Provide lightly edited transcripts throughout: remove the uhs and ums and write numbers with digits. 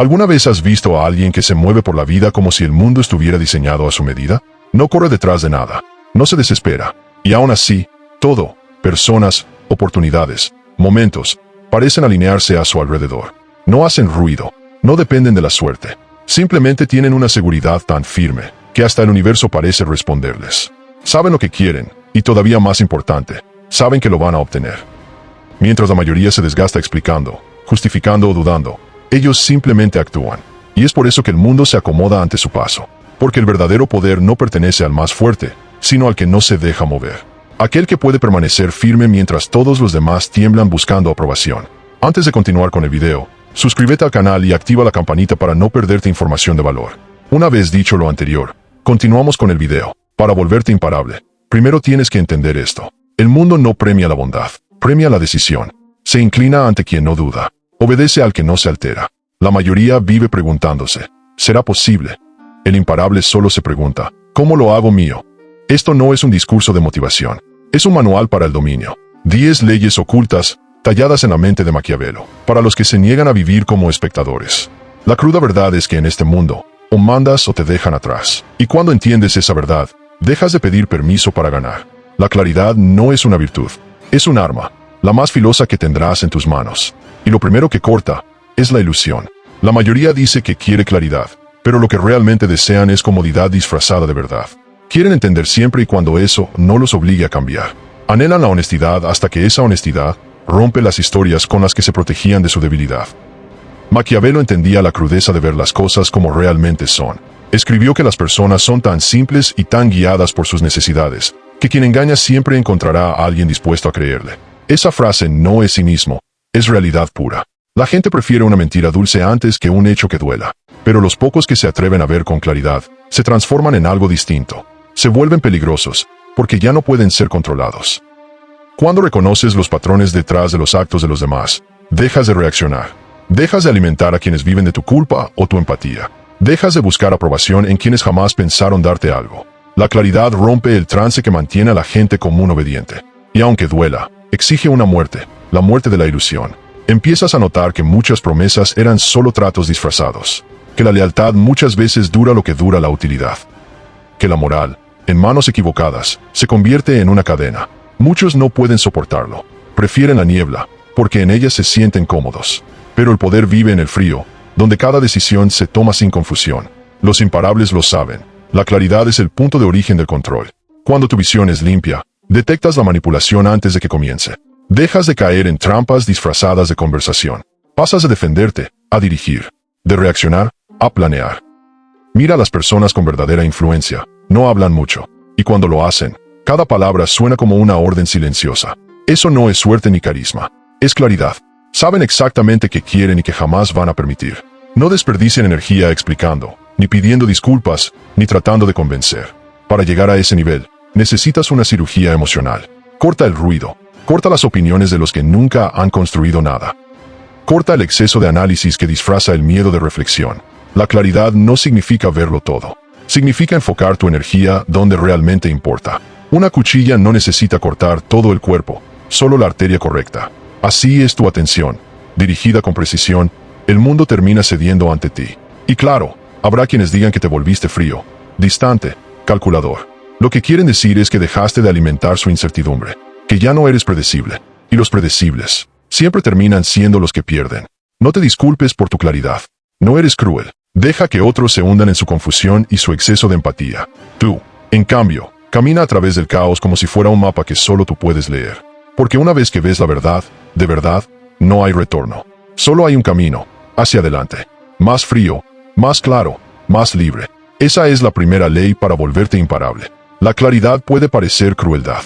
¿Alguna vez has visto a alguien que se mueve por la vida como si el mundo estuviera diseñado a su medida? No corre detrás de nada, no se desespera, y aún así, todo, personas, oportunidades, momentos, parecen alinearse a su alrededor. No hacen ruido, no dependen de la suerte, simplemente tienen una seguridad tan firme que hasta el universo parece responderles. Saben lo que quieren, y todavía más importante, saben que lo van a obtener. Mientras la mayoría se desgasta explicando, justificando o dudando, ellos simplemente actúan. Y es por eso que el mundo se acomoda ante su paso. Porque el verdadero poder no pertenece al más fuerte, sino al que no se deja mover. Aquel que puede permanecer firme mientras todos los demás tiemblan buscando aprobación. Antes de continuar con el video, suscríbete al canal y activa la campanita para no perderte información de valor. Una vez dicho lo anterior, continuamos con el video. Para volverte imparable, primero tienes que entender esto. El mundo no premia la bondad, premia la decisión. Se inclina ante quien no duda. Obedece al que no se altera. La mayoría vive preguntándose, ¿será posible? El imparable solo se pregunta, ¿cómo lo hago mío? Esto no es un discurso de motivación. Es un manual para el dominio. 10 leyes ocultas, talladas en la mente de Maquiavelo, para los que se niegan a vivir como espectadores. La cruda verdad es que en este mundo, o mandas o te dejan atrás. Y cuando entiendes esa verdad, dejas de pedir permiso para ganar. La claridad no es una virtud, es un arma, la más filosa que tendrás en tus manos. Y lo primero que corta es la ilusión. La mayoría dice que quiere claridad, pero lo que realmente desean es comodidad disfrazada de verdad. Quieren entender siempre y cuando eso no los obligue a cambiar. Anhelan la honestidad hasta que esa honestidad rompe las historias con las que se protegían de su debilidad. Maquiavelo entendía la crudeza de ver las cosas como realmente son. Escribió que las personas son tan simples y tan guiadas por sus necesidades, que quien engaña siempre encontrará a alguien dispuesto a creerle. Esa frase no es cinismo, es realidad pura. La gente prefiere una mentira dulce antes que un hecho que duela. Pero los pocos que se atreven a ver con claridad, se transforman en algo distinto. Se vuelven peligrosos, porque ya no pueden ser controlados. Cuando reconoces los patrones detrás de los actos de los demás, dejas de reaccionar. Dejas de alimentar a quienes viven de tu culpa o tu empatía. Dejas de buscar aprobación en quienes jamás pensaron darte algo. La claridad rompe el trance que mantiene a la gente común obediente. Y aunque duela, exige una muerte, la muerte de la ilusión. Empiezas a notar que muchas promesas eran solo tratos disfrazados. Que la lealtad muchas veces dura lo que dura la utilidad. Que la moral, en manos equivocadas, se convierte en una cadena. Muchos no pueden soportarlo. Prefieren la niebla, porque en ella se sienten cómodos. Pero el poder vive en el frío, donde cada decisión se toma sin confusión. Los imparables lo saben. La claridad es el punto de origen del control. Cuando tu visión es limpia, detectas la manipulación antes de que comience. Dejas de caer en trampas disfrazadas de conversación. Pasas de defenderte, a dirigir. De reaccionar, a planear. Mira a las personas con verdadera influencia. No hablan mucho. Y cuando lo hacen, cada palabra suena como una orden silenciosa. Eso no es suerte ni carisma. Es claridad. Saben exactamente qué quieren y qué jamás van a permitir. No desperdicien energía explicando, ni pidiendo disculpas, ni tratando de convencer. Para llegar a ese nivel, necesitas una cirugía emocional. Corta el ruido. Corta las opiniones de los que nunca han construido nada. Corta el exceso de análisis que disfraza el miedo de reflexión. La claridad no significa verlo todo. Significa enfocar tu energía donde realmente importa. Una cuchilla no necesita cortar todo el cuerpo, solo la arteria correcta. Así es tu atención. Dirigida con precisión, el mundo termina cediendo ante ti. Y claro, habrá quienes digan que te volviste frío, distante, calculador. Lo que quieren decir es que dejaste de alimentar su incertidumbre. Que ya no eres predecible. Y los predecibles siempre terminan siendo los que pierden. No te disculpes por tu claridad. No eres cruel. Deja que otros se hundan en su confusión y su exceso de empatía. Tú, en cambio, camina a través del caos como si fuera un mapa que solo tú puedes leer. Porque una vez que ves la verdad, de verdad, no hay retorno. Solo hay un camino, hacia adelante. Más frío, más claro, más libre. Esa es la primera ley para volverte imparable. La claridad puede parecer crueldad.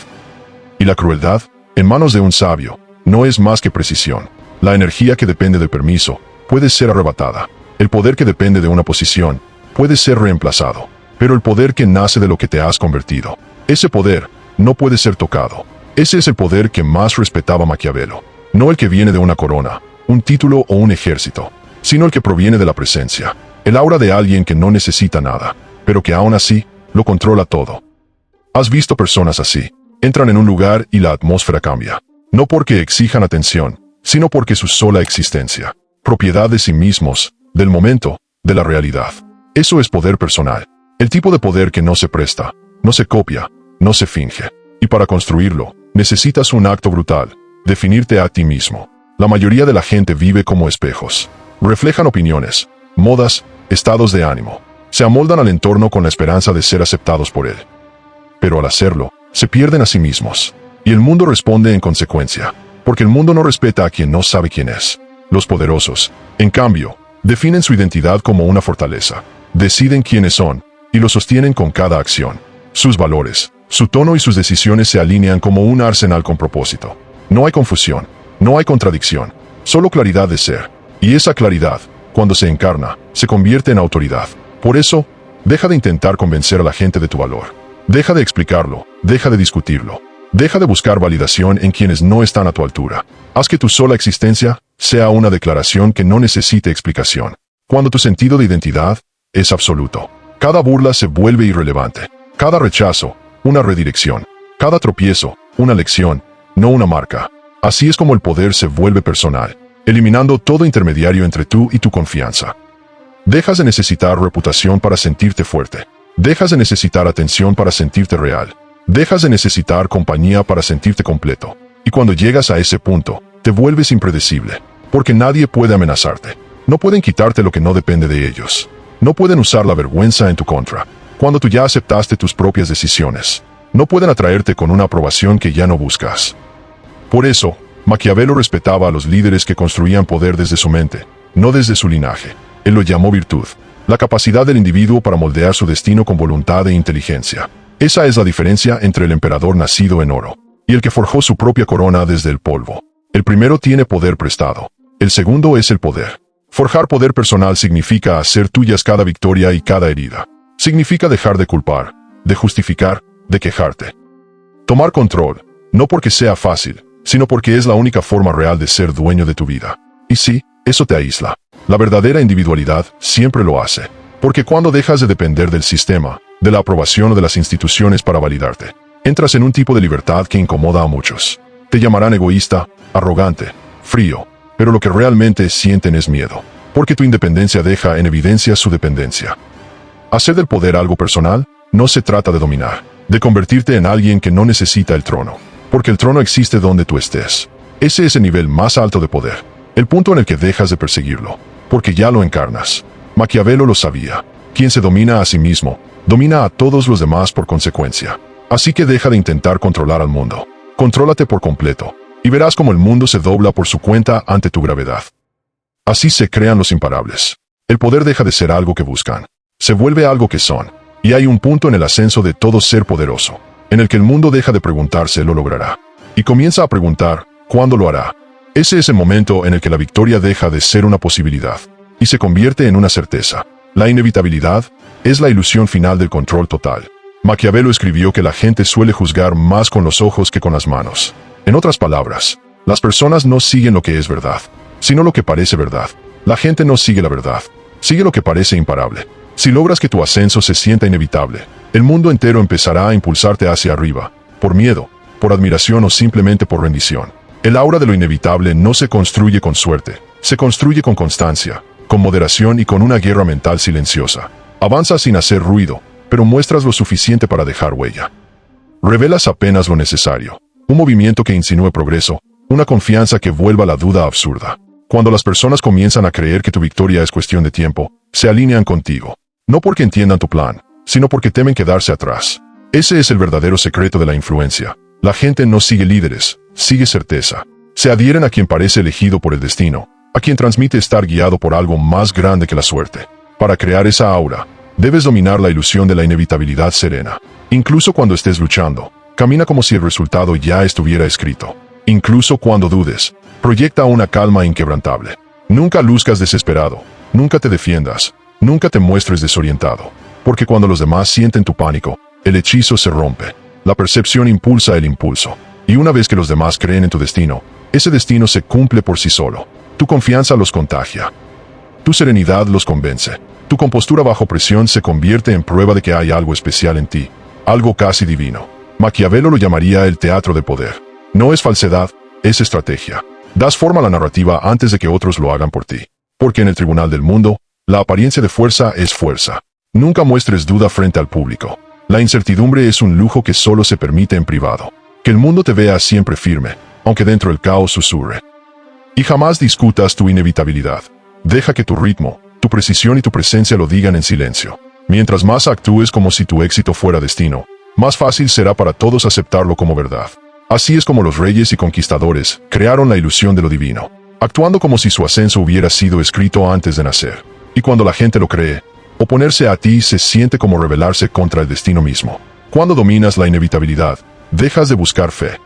Y la crueldad, en manos de un sabio, no es más que precisión. La energía que depende del permiso puede ser arrebatada. El poder que depende de una posición puede ser reemplazado. Pero el poder que nace de lo que te has convertido, ese poder no puede ser tocado. Ese es el poder que más respetaba Maquiavelo. No el que viene de una corona, un título o un ejército, sino el que proviene de la presencia. El aura de alguien que no necesita nada, pero que aún así lo controla todo. ¿Has visto personas así? Entran en un lugar y la atmósfera cambia. No porque exijan atención, sino porque su sola existencia, propiedad de sí mismos, del momento, de la realidad. Eso es poder personal. El tipo de poder que no se presta, no se copia, no se finge. Y para construirlo, necesitas un acto brutal, definirte a ti mismo. La mayoría de la gente vive como espejos. Reflejan opiniones, modas, estados de ánimo. Se amoldan al entorno con la esperanza de ser aceptados por él. Pero al hacerlo, se pierden a sí mismos. Y el mundo responde en consecuencia, porque el mundo no respeta a quien no sabe quién es. Los poderosos, en cambio, definen su identidad como una fortaleza. Deciden quiénes son, y lo sostienen con cada acción. Sus valores, su tono y sus decisiones se alinean como un arsenal con propósito. No hay confusión, no hay contradicción, solo claridad de ser. Y esa claridad, cuando se encarna, se convierte en autoridad. Por eso, deja de intentar convencer a la gente de tu valor. Deja de explicarlo, deja de discutirlo. Deja de buscar validación en quienes no están a tu altura. Haz que tu sola existencia sea una declaración que no necesite explicación. Cuando tu sentido de identidad es absoluto, cada burla se vuelve irrelevante. Cada rechazo, una redirección. Cada tropiezo, una lección, no una marca. Así es como el poder se vuelve personal, eliminando todo intermediario entre tú y tu confianza. Dejas de necesitar reputación para sentirte fuerte. Dejas de necesitar atención para sentirte real. Dejas de necesitar compañía para sentirte completo. Y cuando llegas a ese punto, te vuelves impredecible, porque nadie puede amenazarte. No pueden quitarte lo que no depende de ellos. No pueden usar la vergüenza en tu contra, cuando tú ya aceptaste tus propias decisiones. No pueden atraerte con una aprobación que ya no buscas. Por eso, Maquiavelo respetaba a los líderes que construían poder desde su mente, no desde su linaje. Él lo llamó virtud, la capacidad del individuo para moldear su destino con voluntad e inteligencia. Esa es la diferencia entre el emperador nacido en oro y el que forjó su propia corona desde el polvo. El primero tiene poder prestado. El segundo es el poder. Forjar poder personal significa hacer tuyas cada victoria y cada herida. Significa dejar de culpar, de justificar, de quejarte. Tomar control, no porque sea fácil, sino porque es la única forma real de ser dueño de tu vida. Y sí, eso te aísla. La verdadera individualidad siempre lo hace. Porque cuando dejas de depender del sistema, de la aprobación o de las instituciones para validarte, entras en un tipo de libertad que incomoda a muchos. Te llamarán egoísta, arrogante, frío, pero lo que realmente sienten es miedo, porque tu independencia deja en evidencia su dependencia. Hacer del poder algo personal no se trata de dominar, de convertirte en alguien que no necesita el trono, porque el trono existe donde tú estés. Ese es el nivel más alto de poder, el punto en el que dejas de perseguirlo, porque ya lo encarnas. Maquiavelo lo sabía. Quien se domina a sí mismo, domina a todos los demás por consecuencia. Así que deja de intentar controlar al mundo. Contrólate por completo, y verás cómo el mundo se dobla por su cuenta ante tu gravedad. Así se crean los imparables. El poder deja de ser algo que buscan. Se vuelve algo que son. Y hay un punto en el ascenso de todo ser poderoso, en el que el mundo deja de preguntarse lo logrará. Y comienza a preguntar, ¿cuándo lo hará? Ese es el momento en el que la victoria deja de ser una posibilidad, y se convierte en una certeza. La inevitabilidad es la ilusión final del control total. Maquiavelo escribió que la gente suele juzgar más con los ojos que con las manos. En otras palabras, las personas no siguen lo que es verdad, sino lo que parece verdad. La gente no sigue la verdad, sigue lo que parece imparable. Si logras que tu ascenso se sienta inevitable, el mundo entero empezará a impulsarte hacia arriba, por miedo, por admiración o simplemente por rendición. El aura de lo inevitable no se construye con suerte, se construye con constancia, con moderación y con una guerra mental silenciosa. Avanzas sin hacer ruido, pero muestras lo suficiente para dejar huella. Revelas apenas lo necesario, un movimiento que insinúe progreso, una confianza que vuelva la duda absurda. Cuando las personas comienzan a creer que tu victoria es cuestión de tiempo, se alinean contigo, no porque entiendan tu plan, sino porque temen quedarse atrás. Ese es el verdadero secreto de la influencia. La gente no sigue líderes, sigue certeza. Se adhieren a quien parece elegido por el destino, a quien transmite estar guiado por algo más grande que la suerte. Para crear esa aura, debes dominar la ilusión de la inevitabilidad serena. Incluso cuando estés luchando, camina como si el resultado ya estuviera escrito. Incluso cuando dudes, proyecta una calma inquebrantable. Nunca luzcas desesperado, nunca te defiendas, nunca te muestres desorientado. Porque cuando los demás sienten tu pánico, el hechizo se rompe. La percepción impulsa el impulso. Y una vez que los demás creen en tu destino, ese destino se cumple por sí solo. Tu confianza los contagia. Tu serenidad los convence. Tu compostura bajo presión se convierte en prueba de que hay algo especial en ti, algo casi divino. Maquiavelo lo llamaría el teatro del poder. No es falsedad, es estrategia. Das forma a la narrativa antes de que otros lo hagan por ti. Porque en el tribunal del mundo, La apariencia de fuerza es fuerza. Nunca muestres duda frente al público. La incertidumbre es un lujo que solo se permite en privado. Que el mundo te vea siempre firme, aunque dentro el caos susurre. Y jamás discutas tu inevitabilidad. Deja que tu ritmo, tu precisión y tu presencia lo digan en silencio. Mientras más actúes como si tu éxito fuera destino, más fácil será para todos aceptarlo como verdad. Así es como los reyes y conquistadores crearon la ilusión de lo divino, actuando como si su ascenso hubiera sido escrito antes de nacer. Y cuando la gente lo cree, oponerse a ti se siente como rebelarse contra el destino mismo. Cuando dominas la inevitabilidad, dejas de buscar fe.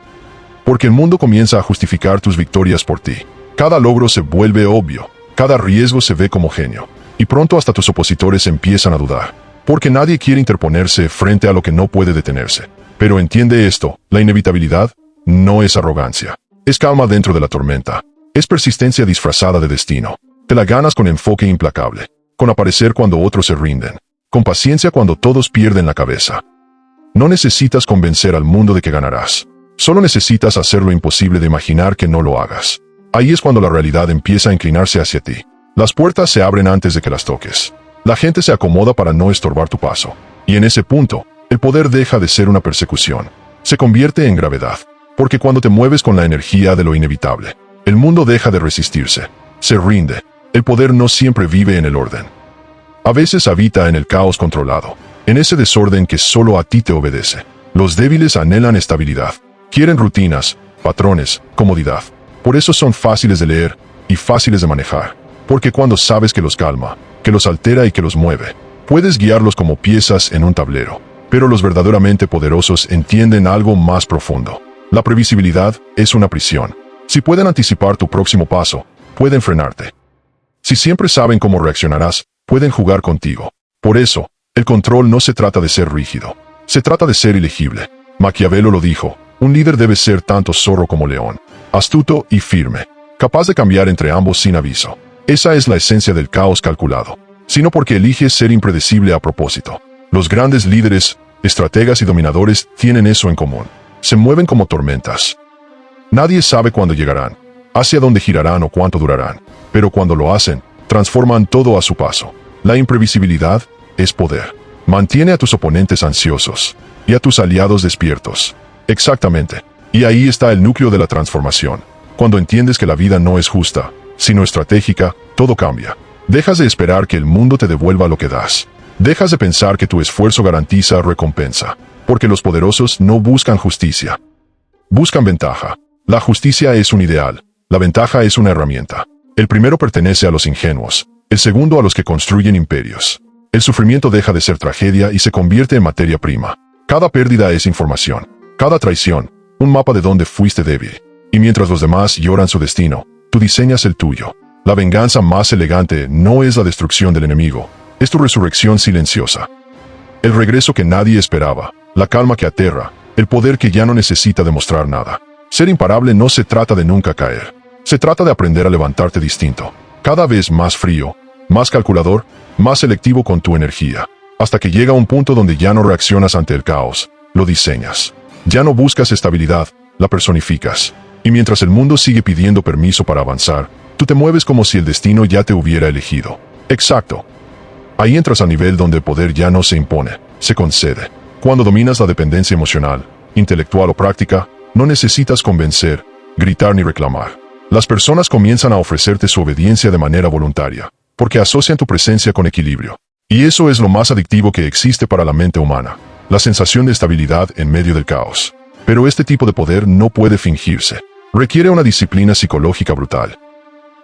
Porque el mundo comienza a justificar tus victorias por ti. Cada logro se vuelve obvio, cada riesgo se ve como genio. Y pronto hasta tus opositores empiezan a dudar. Porque nadie quiere interponerse frente a lo que no puede detenerse. Pero entiende esto, la inevitabilidad no es arrogancia. Es calma dentro de la tormenta. Es persistencia disfrazada de destino. Te la ganas con enfoque implacable, con aparecer cuando otros se rinden, con paciencia cuando todos pierden la cabeza. No necesitas convencer al mundo de que ganarás. Solo necesitas hacer lo imposible de imaginar que no lo hagas. Ahí es cuando la realidad empieza a inclinarse hacia ti. Las puertas se abren antes de que las toques. La gente se acomoda para no estorbar tu paso. Y en ese punto, el poder deja de ser una persecución. Se convierte en gravedad. Porque cuando te mueves con la energía de lo inevitable, el mundo deja de resistirse. Se rinde. El poder no siempre vive en el orden. A veces habita en el caos controlado, en ese desorden que solo a ti te obedece. Los débiles anhelan estabilidad. Quieren rutinas, patrones, comodidad. Por eso son fáciles de leer y fáciles de manejar. Porque cuando sabes que los calma, que los altera y que los mueve, puedes guiarlos como piezas en un tablero. Pero los verdaderamente poderosos entienden algo más profundo. La previsibilidad es una prisión. Si pueden anticipar tu próximo paso, pueden frenarte. Si siempre saben cómo reaccionarás, pueden jugar contigo. Por eso, el control no se trata de ser rígido. Se trata de ser elegible. Maquiavelo lo dijo, un líder debe ser tanto zorro como león, astuto y firme, capaz de cambiar entre ambos sin aviso. Esa es la esencia del caos calculado, sino porque eliges ser impredecible a propósito. Los grandes líderes, estrategas y dominadores tienen eso en común. Se mueven como tormentas. Nadie sabe cuándo llegarán, hacia dónde girarán o cuánto durarán. Pero cuando lo hacen, transforman todo a su paso. La imprevisibilidad es poder. Mantiene a tus oponentes ansiosos y a tus aliados despiertos. Exactamente. Y ahí está el núcleo de la transformación. Cuando entiendes que la vida no es justa, sino estratégica, todo cambia. Dejas de esperar que el mundo te devuelva lo que das. Dejas de pensar que tu esfuerzo garantiza recompensa. Porque los poderosos no buscan justicia. Buscan ventaja. La justicia es un ideal. La ventaja es una herramienta. El primero pertenece a los ingenuos, el segundo a los que construyen imperios. El sufrimiento deja de ser tragedia y se convierte en materia prima. Cada pérdida es información, cada traición, un mapa de dónde fuiste débil. Y mientras los demás lloran su destino, tú diseñas el tuyo. La venganza más elegante no es la destrucción del enemigo, es tu resurrección silenciosa. El regreso que nadie esperaba, la calma que aterra, el poder que ya no necesita demostrar nada. Ser imparable no se trata de nunca caer. Se trata de aprender a levantarte distinto, cada vez más frío, más calculador, más selectivo con tu energía, hasta que llega un punto donde ya no reaccionas ante el caos, lo diseñas. Ya no buscas estabilidad, la personificas. Y mientras el mundo sigue pidiendo permiso para avanzar, tú te mueves como si el destino ya te hubiera elegido. Exacto. Ahí entras a nivel donde el poder ya no se impone, se concede. Cuando dominas la dependencia emocional, intelectual o práctica, no necesitas convencer, gritar ni reclamar. Las personas comienzan a ofrecerte su obediencia de manera voluntaria, porque asocian tu presencia con equilibrio. Y eso es lo más adictivo que existe para la mente humana, la sensación de estabilidad en medio del caos. Pero este tipo de poder no puede fingirse. Requiere una disciplina psicológica brutal.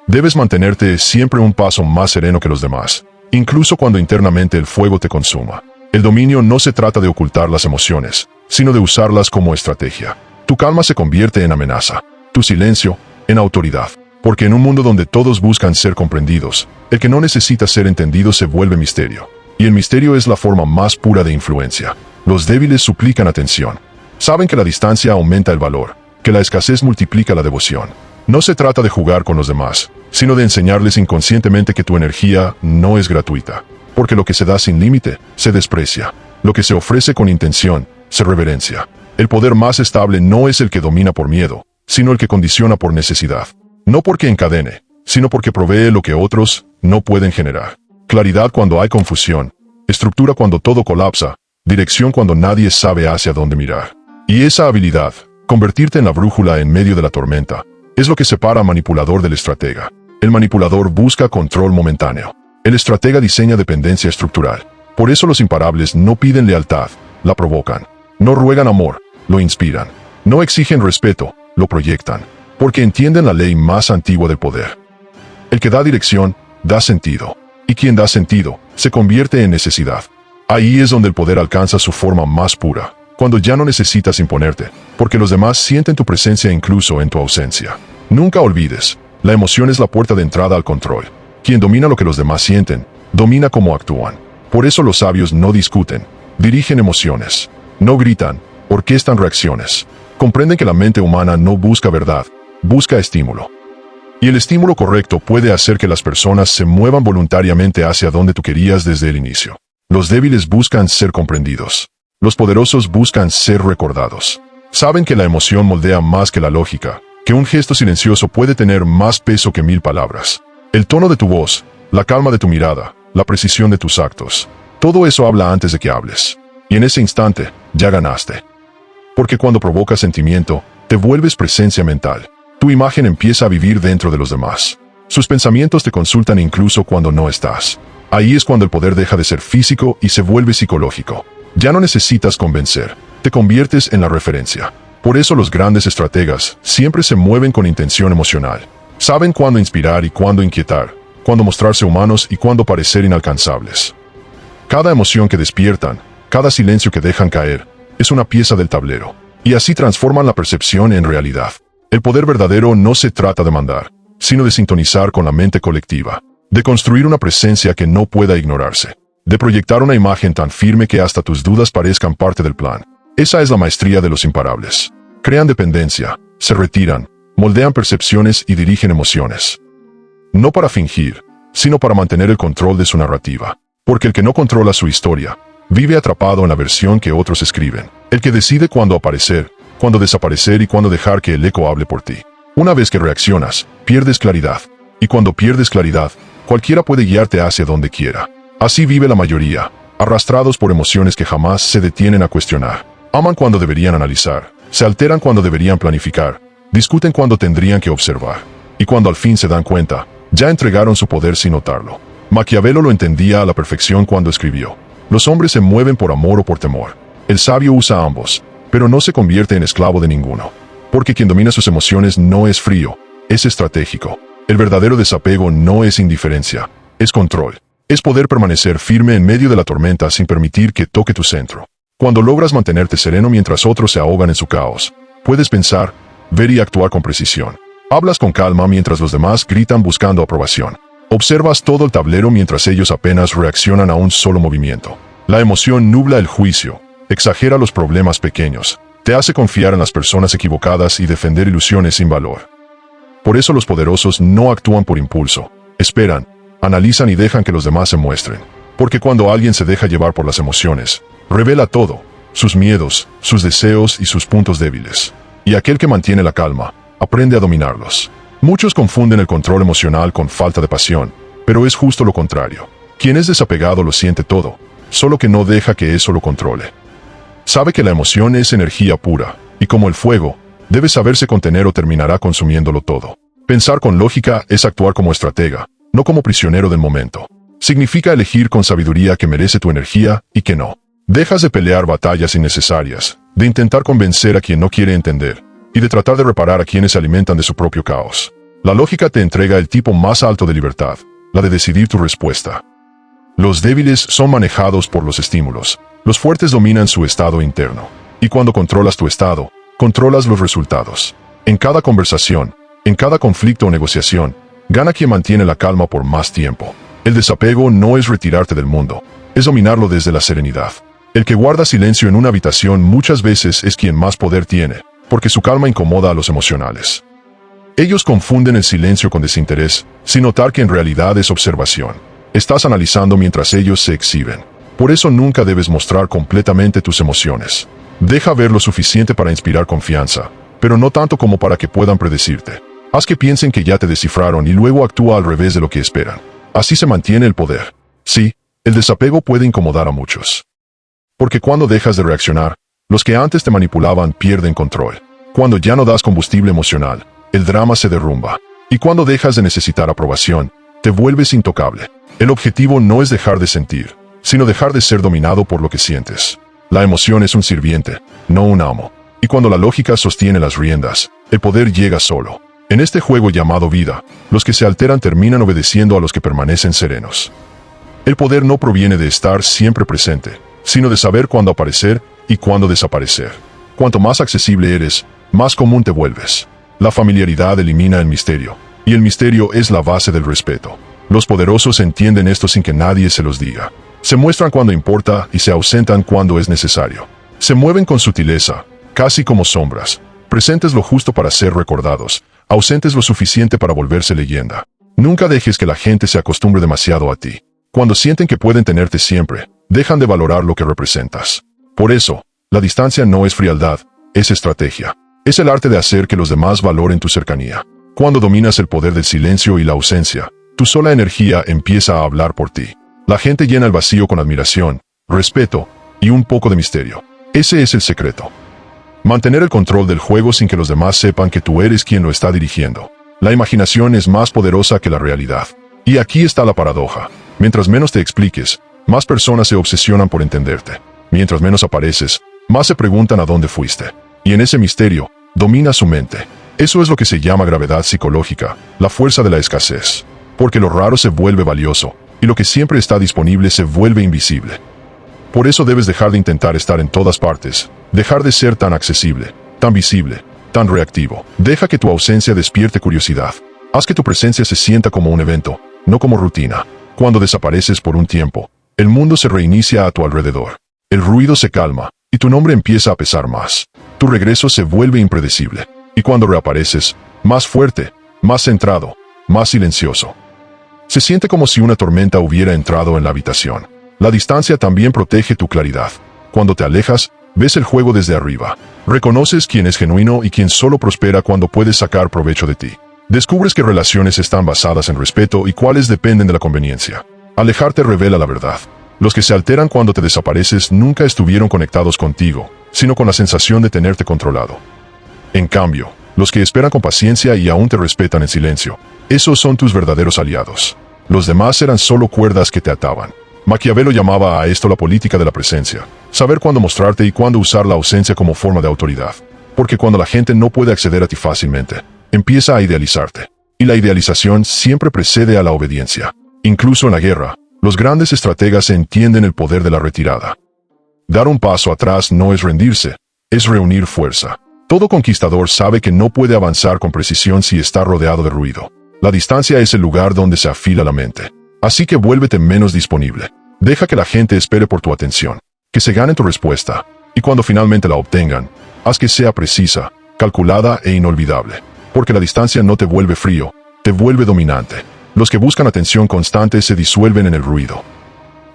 Debes mantenerte siempre un paso más sereno que los demás, incluso cuando internamente el fuego te consuma. El dominio no se trata de ocultar las emociones, sino de usarlas como estrategia. Tu calma se convierte en amenaza, tu silencio en autoridad. Porque en un mundo donde todos buscan ser comprendidos, el que no necesita ser entendido se vuelve misterio. Y el misterio es la forma más pura de influencia. Los débiles suplican atención. Saben que la distancia aumenta el valor, que la escasez multiplica la devoción. No se trata de jugar con los demás, sino de enseñarles inconscientemente que tu energía no es gratuita. Porque lo que se da sin límite, se desprecia. Lo que se ofrece con intención, se reverencia. El poder más estable no es el que domina por miedo, sino el que condiciona por necesidad. No porque encadene, sino porque provee lo que otros no pueden generar. claridad cuando hay confusión, estructura cuando todo colapsa, dirección cuando nadie sabe hacia dónde mirar. Y esa habilidad, convertirte en la brújula en medio de la tormenta, es lo que separa al manipulador del estratega. El manipulador busca control momentáneo. El estratega diseña dependencia estructural. Por eso los imparables no piden lealtad, la provocan. No ruegan amor, lo inspiran. No exigen respeto, lo proyectan. Porque entienden la ley más antigua del poder. El que da dirección, da sentido. Y quien da sentido, se convierte en necesidad. Ahí es donde el poder alcanza su forma más pura. Cuando ya no necesitas imponerte, porque los demás sienten tu presencia incluso en tu ausencia. Nunca olvides, la emoción es la puerta de entrada al control. Quien domina lo que los demás sienten, domina cómo actúan. Por eso los sabios no discuten, dirigen emociones. No gritan, orquestan reacciones. Comprenden que la mente humana no busca verdad, busca estímulo. Y el estímulo correcto puede hacer que las personas se muevan voluntariamente hacia donde tú querías desde el inicio. Los débiles buscan ser comprendidos. Los poderosos buscan ser recordados. Saben que la emoción moldea más que la lógica, que un gesto silencioso puede tener más peso que 1000 palabras. El tono de tu voz, la calma de tu mirada, la precisión de tus actos, todo eso habla antes de que hables. Y en ese instante, ya ganaste. Porque cuando provocas sentimiento, te vuelves presencia mental. Tu imagen empieza a vivir dentro de los demás. Sus pensamientos te consultan incluso cuando no estás. Ahí es cuando el poder deja de ser físico y se vuelve psicológico. Ya no necesitas convencer, te conviertes en la referencia. Por eso los grandes estrategas siempre se mueven con intención emocional. Saben cuándo inspirar y cuándo inquietar, cuándo mostrarse humanos y cuándo parecer inalcanzables. Cada emoción que despiertan, cada silencio que dejan caer, es una pieza del tablero. Y así transforman la percepción en realidad. El poder verdadero no se trata de mandar, sino de sintonizar con la mente colectiva, de construir una presencia que no pueda ignorarse, de proyectar una imagen tan firme que hasta tus dudas parezcan parte del plan. Esa es la maestría de los imparables. Crean dependencia, se retiran, moldean percepciones y dirigen emociones. No para fingir, sino para mantener el control de su narrativa. Porque el que no controla su historia, vive atrapado en la versión que otros escriben. El que decide cuándo aparecer, cuándo desaparecer y cuándo dejar que el eco hable por ti. Una vez que reaccionas, pierdes claridad. Y cuando pierdes claridad, cualquiera puede guiarte hacia donde quiera. Así vive la mayoría, arrastrados por emociones que jamás se detienen a cuestionar. Aman cuando deberían analizar, se alteran cuando deberían planificar, discuten cuando tendrían que observar. Y cuando al fin se dan cuenta, ya entregaron su poder sin notarlo. Maquiavelo lo entendía a la perfección cuando escribió: los hombres se mueven por amor o por temor. El sabio usa ambos, pero no se convierte en esclavo de ninguno. Porque quien domina sus emociones no es frío, es estratégico. El verdadero desapego no es indiferencia, es control. Es poder permanecer firme en medio de la tormenta sin permitir que toque tu centro. Cuando logras mantenerte sereno mientras otros se ahogan en su caos, puedes pensar, ver y actuar con precisión. Hablas con calma mientras los demás gritan buscando aprobación. Observas todo el tablero mientras ellos apenas reaccionan a un solo movimiento. La emoción nubla el juicio, exagera los problemas pequeños, te hace confiar en las personas equivocadas y defender ilusiones sin valor. Por eso los poderosos no actúan por impulso, esperan, analizan y dejan que los demás se muestren. Porque cuando alguien se deja llevar por las emociones, revela todo, sus miedos, sus deseos y sus puntos débiles. Y aquel que mantiene la calma, aprende a dominarlos. Muchos confunden el control emocional con falta de pasión, pero es justo lo contrario. Quien es desapegado lo siente todo, solo que no deja que eso lo controle. Sabe que la emoción es energía pura, y como el fuego, debe saberse contener o terminará consumiéndolo todo. Pensar con lógica es actuar como estratega, no como prisionero del momento. Significa elegir con sabiduría que merece tu energía y que no. Dejas de pelear batallas innecesarias, de intentar convencer a quien no quiere entender, y de tratar de reparar a quienes se alimentan de su propio caos. La lógica te entrega el tipo más alto de libertad, la de decidir tu respuesta. Los débiles son manejados por los estímulos, los fuertes dominan su estado interno, y cuando controlas tu estado, controlas los resultados. En cada conversación, en cada conflicto o negociación, gana quien mantiene la calma por más tiempo. El desapego no es retirarte del mundo, es dominarlo desde la serenidad. El que guarda silencio en una habitación muchas veces es quien más poder tiene, porque su calma incomoda a los emocionales. Ellos confunden el silencio con desinterés, sin notar que en realidad es observación. Estás analizando mientras ellos se exhiben. Por eso nunca debes mostrar completamente tus emociones. Deja ver lo suficiente para inspirar confianza, pero no tanto como para que puedan predecirte. Haz que piensen que ya te descifraron y luego actúa al revés de lo que esperan. Así se mantiene el poder. Sí, el desapego puede incomodar a muchos. Porque cuando dejas de reaccionar, los que antes te manipulaban pierden control. Cuando ya no das combustible emocional, el drama se derrumba. Y cuando dejas de necesitar aprobación, te vuelves intocable. El objetivo no es dejar de sentir, sino dejar de ser dominado por lo que sientes. La emoción es un sirviente, no un amo. Y cuando la lógica sostiene las riendas, el poder llega solo. En este juego llamado vida, los que se alteran terminan obedeciendo a los que permanecen serenos. El poder no proviene de estar siempre presente, sino de saber cuándo aparecer y cuándo desaparecer. Cuanto más accesible eres, más común te vuelves. La familiaridad elimina el misterio, y el misterio es la base del respeto. Los poderosos entienden esto sin que nadie se los diga. Se muestran cuando importa y se ausentan cuando es necesario. Se mueven con sutileza, casi como sombras, presentes lo justo para ser recordados, ausentes lo suficiente para volverse leyenda. Nunca dejes que la gente se acostumbre demasiado a ti. Cuando sienten que pueden tenerte siempre, dejan de valorar lo que representas. Por eso, la distancia no es frialdad, es estrategia. Es el arte de hacer que los demás valoren tu cercanía. Cuando dominas el poder del silencio y la ausencia, tu sola energía empieza a hablar por ti. La gente llena el vacío con admiración, respeto y un poco de misterio. Ese es el secreto. Mantener el control del juego sin que los demás sepan que tú eres quien lo está dirigiendo. La imaginación es más poderosa que la realidad. Y aquí está la paradoja. Mientras menos te expliques, más personas se obsesionan por entenderte. Mientras menos apareces, más se preguntan a dónde fuiste. Y en ese misterio, domina su mente. Eso es lo que se llama gravedad psicológica, la fuerza de la escasez. Porque lo raro se vuelve valioso, y lo que siempre está disponible se vuelve invisible. Por eso debes dejar de intentar estar en todas partes, dejar de ser tan accesible, tan visible, tan reactivo. Deja que tu ausencia despierte curiosidad. Haz que tu presencia se sienta como un evento, no como rutina. Cuando desapareces por un tiempo, el mundo se reinicia a tu alrededor. El ruido se calma, y tu nombre empieza a pesar más. Tu regreso se vuelve impredecible. Y cuando reapareces, más fuerte, más centrado, más silencioso. Se siente como si una tormenta hubiera entrado en la habitación. La distancia también protege tu claridad. Cuando te alejas, ves el juego desde arriba. Reconoces quién es genuino y quién solo prospera cuando puedes sacar provecho de ti. Descubres que relaciones están basadas en respeto y cuáles dependen de la conveniencia. Alejarte revela la verdad. Los que se alteran cuando te desapareces nunca estuvieron conectados contigo, sino con la sensación de tenerte controlado. En cambio, los que esperan con paciencia y aún te respetan en silencio, esos son tus verdaderos aliados. Los demás eran solo cuerdas que te ataban. Maquiavelo llamaba a esto la política de la presencia. Saber cuándo mostrarte y cuándo usar la ausencia como forma de autoridad. Porque cuando la gente no puede acceder a ti fácilmente, empieza a idealizarte. Y la idealización siempre precede a la obediencia. Incluso en la guerra, los grandes estrategas entienden el poder de la retirada. Dar un paso atrás no es rendirse, es reunir fuerza. Todo conquistador sabe que no puede avanzar con precisión si está rodeado de ruido. La distancia es el lugar donde se afila la mente. Así que vuélvete menos disponible. Deja que la gente espere por tu atención, que se gane tu respuesta, y cuando finalmente la obtengan, haz que sea precisa, calculada e inolvidable. Porque la distancia no te vuelve frío, te vuelve dominante. Los que buscan atención constante se disuelven en el ruido.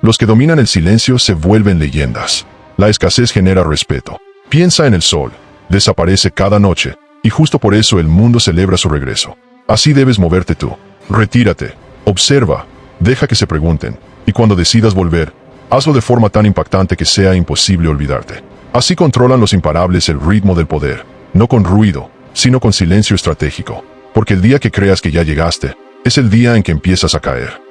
Los que dominan el silencio se vuelven leyendas. La escasez genera respeto. Piensa en el sol. Desaparece cada noche, y justo por eso el mundo celebra su regreso. Así debes moverte tú. Retírate, observa, deja que se pregunten, y cuando decidas volver, hazlo de forma tan impactante que sea imposible olvidarte. Así controlan los imparables el ritmo del poder, no con ruido, sino con silencio estratégico. Porque el día que creas que ya llegaste, es el día en que empiezas a caer.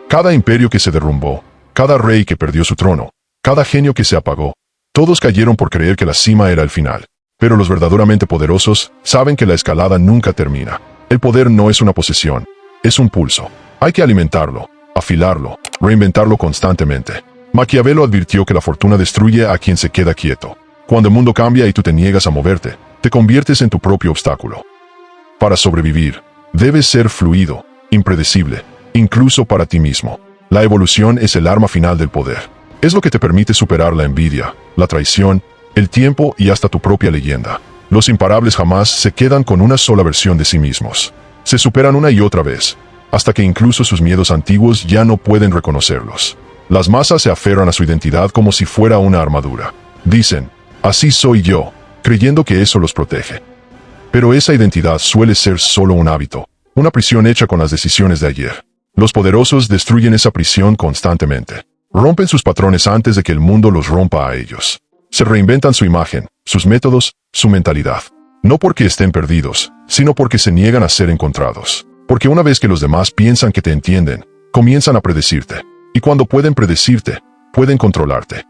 Cada imperio que se derrumbó, cada rey que perdió su trono, cada genio que se apagó, todos cayeron por creer que la cima era el final. Pero los verdaderamente poderosos saben que la escalada nunca termina. El poder no es una posesión, es un pulso. Hay que alimentarlo, afilarlo, reinventarlo constantemente. Maquiavelo advirtió que la fortuna destruye a quien se queda quieto. Cuando el mundo cambia y tú te niegas a moverte, te conviertes en tu propio obstáculo. Para sobrevivir, debes ser fluido, impredecible, incluso para ti mismo. La evolución es el arma final del poder. Es lo que te permite superar la envidia, la traición, el tiempo y hasta tu propia leyenda. Los imparables jamás se quedan con una sola versión de sí mismos. Se superan una y otra vez, hasta que incluso sus miedos antiguos ya no pueden reconocerlos. Las masas se aferran a su identidad como si fuera una armadura. Dicen, así soy yo, creyendo que eso los protege. Pero esa identidad suele ser solo un hábito, una prisión hecha con las decisiones de ayer. Los poderosos destruyen esa prisión constantemente. Rompen sus patrones antes de que el mundo los rompa a ellos. Se reinventan su imagen, sus métodos, su mentalidad. No porque estén perdidos, sino porque se niegan a ser encontrados. Porque una vez que los demás piensan que te entienden, comienzan a predecirte. Y cuando pueden predecirte, pueden controlarte.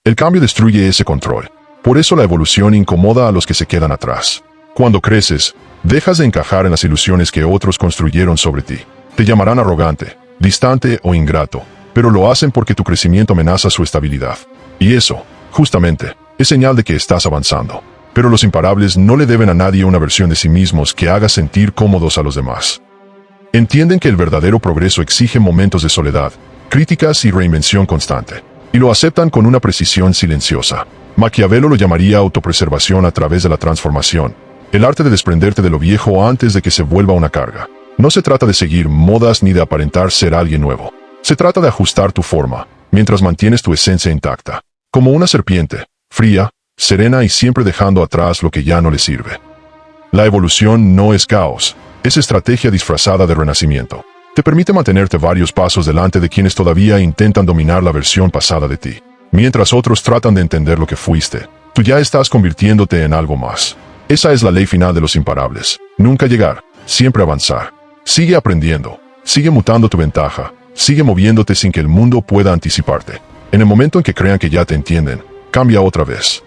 El cambio destruye ese control. Por eso la evolución incomoda a los que se quedan atrás. Cuando creces, dejas de encajar en las ilusiones que otros construyeron sobre ti. Te llamarán arrogante, distante o ingrato, pero lo hacen porque tu crecimiento amenaza su estabilidad. Y eso, justamente, es señal de que estás avanzando. Pero los imparables no le deben a nadie una versión de sí mismos que haga sentir cómodos a los demás. Entienden que el verdadero progreso exige momentos de soledad, críticas y reinvención constante. Y lo aceptan con una precisión silenciosa. Maquiavelo lo llamaría autopreservación a través de la transformación, el arte de desprenderte de lo viejo antes de que se vuelva una carga. No se trata de seguir modas ni de aparentar ser alguien nuevo. Se trata de ajustar tu forma, mientras mantienes tu esencia intacta. Como una serpiente, fría, serena y siempre dejando atrás lo que ya no le sirve. La evolución no es caos, es estrategia disfrazada de renacimiento. Te permite mantenerte varios pasos delante de quienes todavía intentan dominar la versión pasada de ti. Mientras otros tratan de entender lo que fuiste, tú ya estás convirtiéndote en algo más. Esa es la ley final de los imparables. Nunca llegar, siempre avanzar. Sigue aprendiendo, sigue mutando tu ventaja, sigue moviéndote sin que el mundo pueda anticiparte. En el momento en que crean que ya te entienden, cambia otra vez.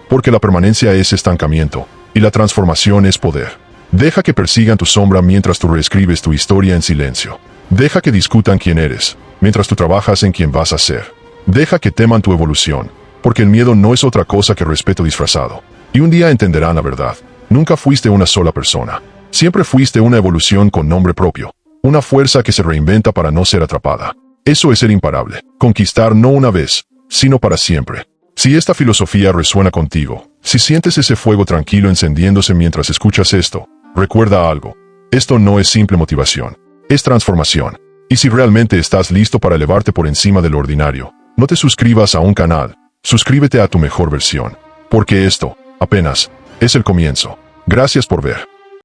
Porque la permanencia es estancamiento, y la transformación es poder. Deja que persigan tu sombra mientras tú reescribes tu historia en silencio. Deja que discutan quién eres, mientras tú trabajas en quién vas a ser. Deja que teman tu evolución, porque el miedo no es otra cosa que respeto disfrazado. Y un día entenderán la verdad. Nunca fuiste una sola persona. Siempre fuiste una evolución con nombre propio. Una fuerza que se reinventa para no ser atrapada. Eso es ser imparable. Conquistar no una vez, sino para siempre. Si esta filosofía resuena contigo, si sientes ese fuego tranquilo encendiéndose mientras escuchas esto, recuerda algo. Esto no es simple motivación. Es transformación. Y si realmente estás listo para elevarte por encima de lo ordinario, no te suscribas a un canal. Suscríbete a tu mejor versión. Porque esto, apenas, es el comienzo. Gracias por ver.